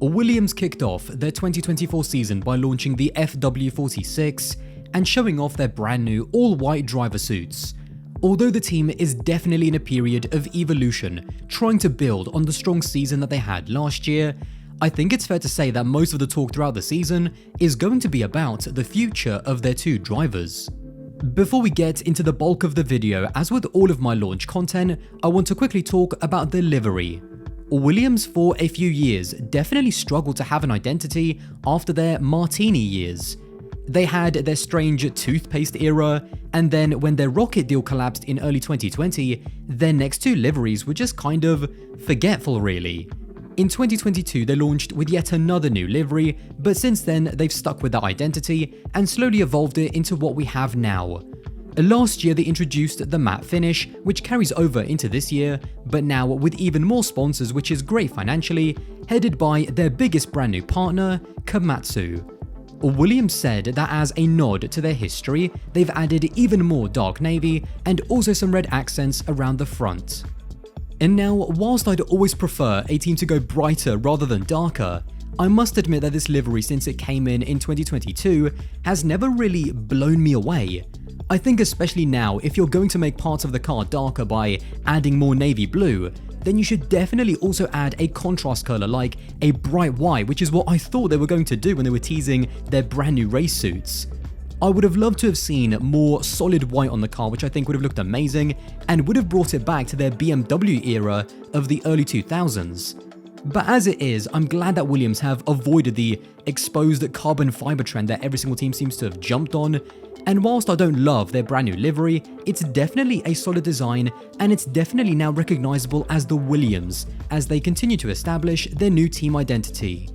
Williams kicked off their 2024 season by launching the FW46 and showing off their brand new all-white driver suits. Although the team is definitely in a period of evolution, trying to build on the strong season that they had last year, I think it's fair to say that most of the talk throughout the season is going to be about the future of their two drivers. Before we get into the bulk of the video, as with all of my launch content, I want to quickly talk about the livery. Williams for a few years definitely struggled to have an identity after their martini years. They had their strange toothpaste era, and then when their rocket deal collapsed in early 2020, their next two liveries were just kind of forgetful really. In 2022 they launched with yet another new livery, but since then they've stuck with that identity and slowly evolved it into what we have now. Last year they introduced the matte finish, which carries over into this year, but now with even more sponsors, which is great financially, headed by their biggest brand new partner, Komatsu. Williams said that as a nod to their history, they've added even more dark navy and also some red accents around the front. And now, whilst I'd always prefer a team to go brighter rather than darker, I must admit that this livery since it came in 2022 has never really blown me away. I think especially now, if you're going to make parts of the car darker by adding more navy blue, then you should definitely also add a contrast color like a bright white, which is what I thought they were going to do when they were teasing their brand new race suits. I would have loved to have seen more solid white on the car, which I think would have looked amazing and would have brought it back to their BMW era of the early 2000s. But as it is, I'm glad that Williams have avoided the exposed carbon fiber trend that every single team seems to have jumped on. And whilst I don't love their brand new livery, it's definitely a solid design and it's definitely now recognizable as the Williams as they continue to establish their new team identity.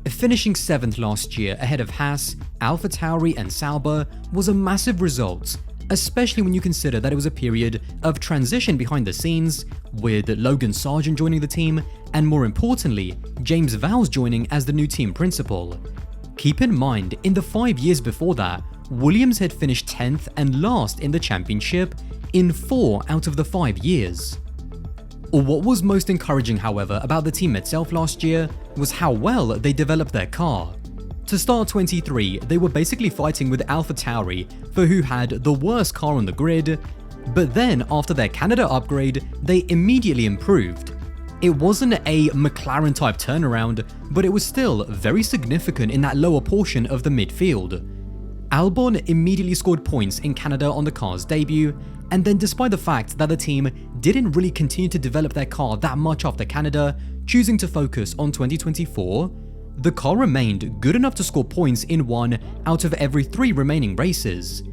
Finishing 7th last year ahead of Haas, AlphaTauri and Sauber was a massive result, especially when you consider that it was a period of transition behind the scenes, with Logan Sargeant joining the team and more importantly, James Vowles joining as the new team principal. Keep in mind, in the 5 years before that, Williams had finished 10th and last in the championship in 4 out of the 5 years. What was most encouraging, however, about the team itself last year was how well they developed their car. To start 23, they were basically fighting with AlphaTauri for who had the worst car on the grid, but then after their Canada upgrade, they immediately improved. It wasn't a McLaren type turnaround, but it was still very significant in that lower portion of the midfield. Albon immediately scored points in Canada on the car's debut, and then despite the fact that the team didn't really continue to develop their car that much after Canada, choosing to focus on 2024, the car remained good enough to score points in 1 out of every 3 remaining races.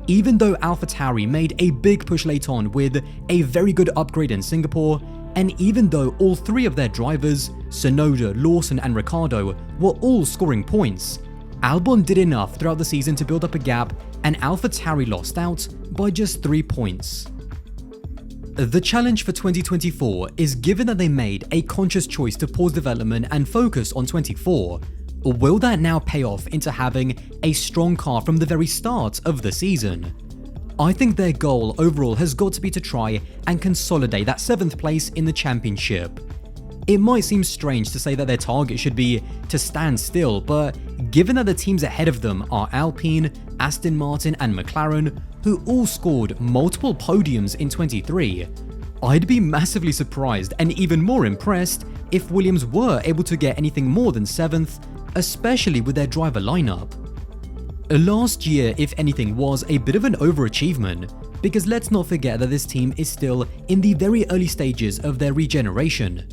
Even though AlphaTauri made a big push late on with a very good upgrade in Singapore, and even though all 3 of their drivers, Tsunoda, Lawson and Ricciardo, were all scoring points, Albon did enough throughout the season to build up a gap, and AlphaTauri lost out by just 3 points. The challenge for 2024 is, given that they made a conscious choice to pause development and focus on 24, will that now pay off into having a strong car from the very start of the season? I think their goal overall has got to be to try and consolidate that 7th place in the championship. It might seem strange to say that their target should be to stand still, but given that the teams ahead of them are Alpine, Aston Martin and McLaren, who all scored multiple podiums in 23, I'd be massively surprised and even more impressed if Williams were able to get anything more than 7th, especially with their driver lineup. Last year, if anything, was a bit of an overachievement, because let's not forget that this team is still in the very early stages of their regeneration.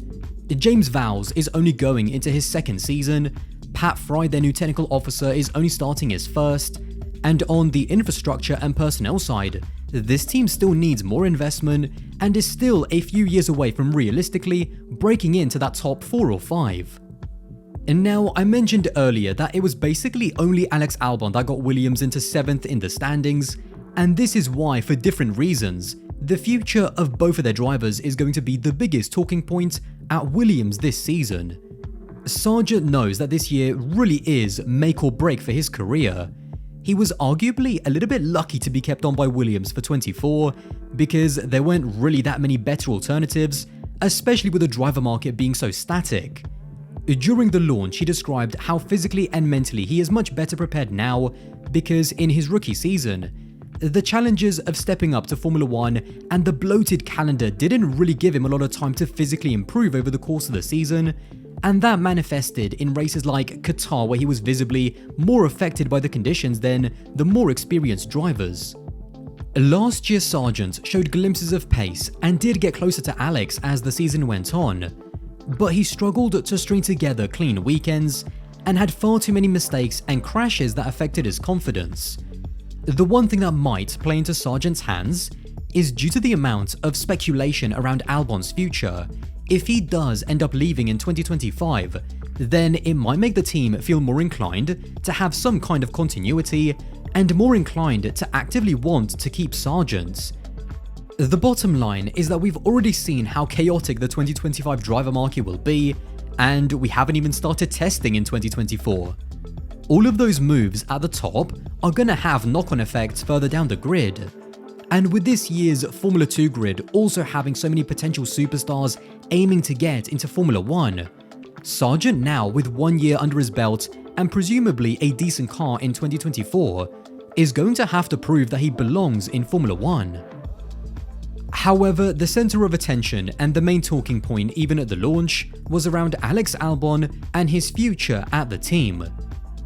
James Vowles is only going into his 2nd season, Pat Fry, their new technical officer, is only starting his 1st, and on the infrastructure and personnel side, this team still needs more investment and is still a few years away from realistically breaking into that top 4 or 5. And now, I mentioned earlier that it was basically only Alex Albon that got Williams into 7th in the standings, and this is why, for different reasons, the future of both of their drivers is going to be the biggest talking point at Williams this season. Sargeant knows that this year really is make or break for his career. He was arguably a little bit lucky to be kept on by Williams for 24 because there weren't really that many better alternatives, especially with the driver market being so static. During the launch, he described how physically and mentally he is much better prepared now because in his rookie season, the challenges of stepping up to Formula 1 and the bloated calendar didn't really give him a lot of time to physically improve over the course of the season, and that manifested in races like Qatar where he was visibly more affected by the conditions than the more experienced drivers. Last year, Sargeant showed glimpses of pace and did get closer to Alex as the season went on, but he struggled to string together clean weekends and had far too many mistakes and crashes that affected his confidence. The one thing that might play into Sargeant's hands is due to the amount of speculation around Albon's future. If he does end up leaving in 2025, then it might make the team feel more inclined to have some kind of continuity and more inclined to actively want to keep Sargeant. The bottom line is that we've already seen how chaotic the 2025 driver market will be, and we haven't even started testing in 2024. All of those moves at the top are gonna have knock-on effects further down the grid. And with this year's Formula 2 grid also having so many potential superstars aiming to get into Formula 1, Sargeant now with 1 year under his belt and presumably a decent car in 2024 is going to have to prove that he belongs in Formula 1. However, the center of attention and the main talking point even at the launch was around Alex Albon and his future at the team.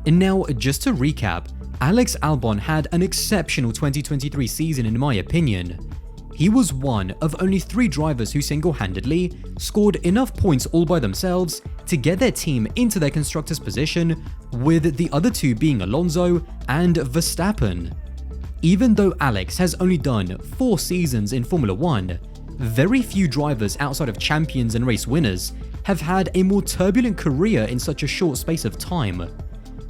And now, just to recap, Alex Albon had an exceptional 2023 season in my opinion. He was one of only 3 drivers who single-handedly scored enough points all by themselves to get their team into their constructor's position, with the other 2 being Alonso and Verstappen. Even though Alex has only done 4 seasons in Formula 1, very few drivers outside of champions and race winners have had a more turbulent career in such a short space of time.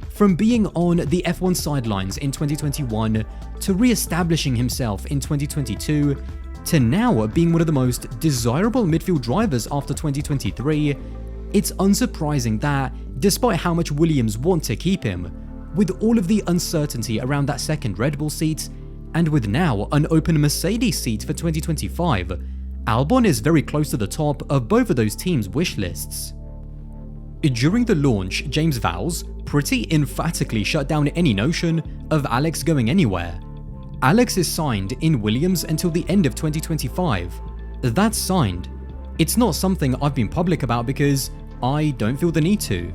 From being on the F1 sidelines in 2021 to re-establishing himself in 2022 to now being one of the most desirable midfield drivers after 2023, it's unsurprising that, despite how much Williams want to keep him, with all of the uncertainty around that second Red Bull seat, and with now an open Mercedes seat for 2025, Albon is very close to the top of both of those teams' wish lists. During the launch, James Vowles pretty emphatically shut down any notion of Alex going anywhere. Alex is signed in Williams until the end of 2025. That's signed. It's not something I've been public about because I don't feel the need to.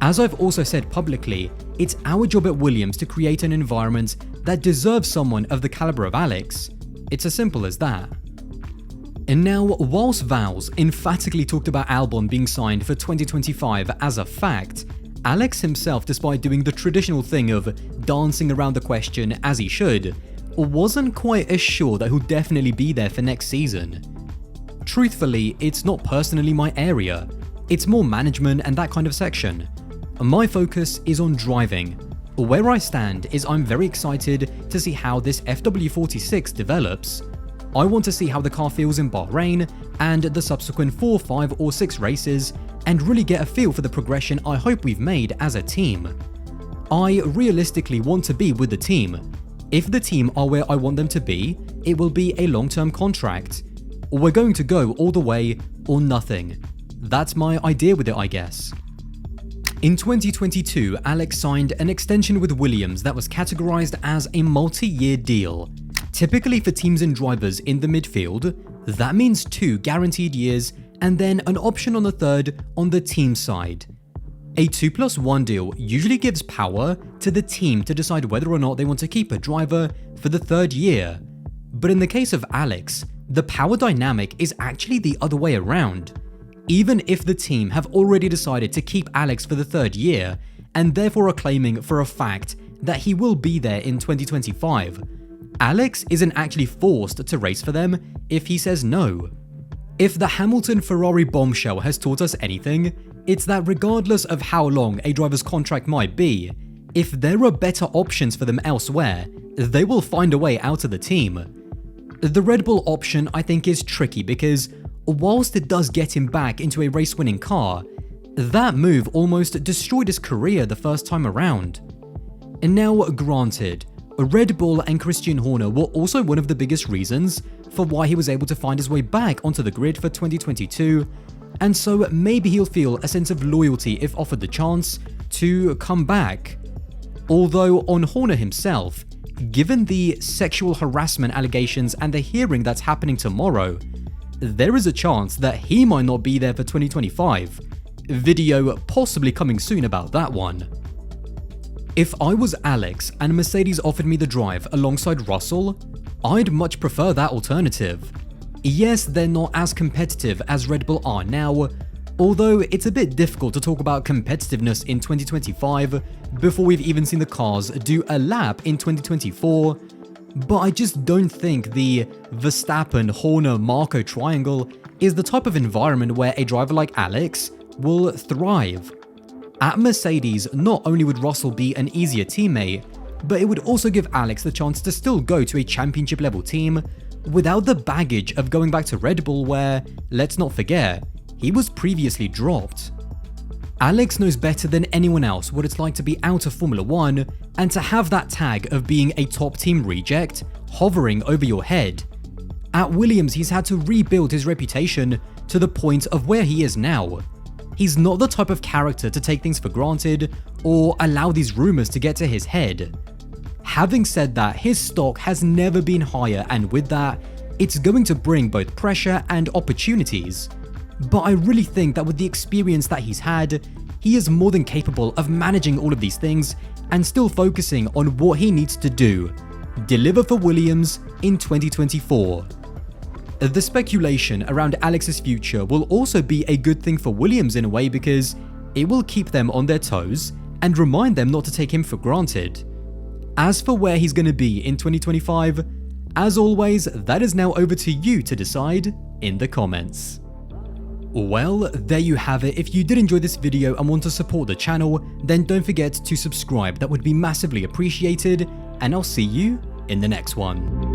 As I've also said publicly, it's our job at Williams to create an environment that deserves someone of the caliber of Alex. It's as simple as that. And now, whilst Vowles emphatically talked about Albon being signed for 2025 as a fact, Alex himself, despite doing the traditional thing of dancing around the question as he should, wasn't quite as sure that he'll definitely be there for next season. Truthfully, it's not personally my area. It's more management and that kind of section. My focus is on driving. Where I stand is I'm very excited to see how this FW46 develops. I want to see how the car feels in Bahrain and the subsequent 4, 5 or 6 races and really get a feel for the progression I hope we've made as a team. I realistically want to be with the team. If the team are where I want them to be, it will be a long-term contract. We're going to go all the way or nothing. That's my idea with it, I guess. In 2022, Alex signed an extension with Williams that was categorized as a multi-year deal. Typically for teams and drivers in the midfield, that means 2 guaranteed years and then an option on the 3rd on the team side. A 2+1 deal usually gives power to the team to decide whether or not they want to keep a driver for the 3rd year. But in the case of Alex, the power dynamic is actually the other way around. Even if the team have already decided to keep Alex for the 3rd year, and therefore are claiming for a fact that he will be there in 2025, Alex isn't actually forced to race for them if he says no. If the Hamilton-Ferrari bombshell has taught us anything, it's that regardless of how long a driver's contract might be, if there are better options for them elsewhere, they will find a way out of the team. The Red Bull option I think is tricky because whilst it does get him back into a race-winning car, that move almost destroyed his career the first time around. And now, granted, Red Bull and Christian Horner were also one of the biggest reasons for why he was able to find his way back onto the grid for 2022, and so maybe he'll feel a sense of loyalty if offered the chance to come back. Although on Horner himself, given the sexual harassment allegations and the hearing that's happening tomorrow, there is a chance that he might not be there for 2025. Video possibly coming soon about that one. If I was Alex and Mercedes offered me the drive alongside Russell, I'd much prefer that alternative. Yes, they're not as competitive as Red Bull are now, although it's a bit difficult to talk about competitiveness in 2025 before we've even seen the cars do a lap in 2024, but I just don't think the Verstappen-Horner-Marko triangle is the type of environment where a driver like Alex will thrive. At Mercedes, not only would Russell be an easier teammate, but it would also give Alex the chance to still go to a championship level team without the baggage of going back to Red Bull where, let's not forget, he was previously dropped. Alex knows better than anyone else what it's like to be out of Formula 1 and to have that tag of being a top team reject hovering over your head. At Williams, he's had to rebuild his reputation to the point of where he is now. He's not the type of character to take things for granted or allow these rumors to get to his head. Having said that, his stock has never been higher, and with that, it's going to bring both pressure and opportunities. But I really think that with the experience that he's had, he is more than capable of managing all of these things and still focusing on what he needs to do: deliver for Williams in 2024. The speculation around Alex's future will also be a good thing for Williams in a way, because it will keep them on their toes and remind them not to take him for granted. As for where he's going to be in 2025, as always, that is now over to you to decide in the comments. Well, there you have it. If you did enjoy this video and want to support the channel, then don't forget to subscribe. That would be massively appreciated, and I'll see you in the next one.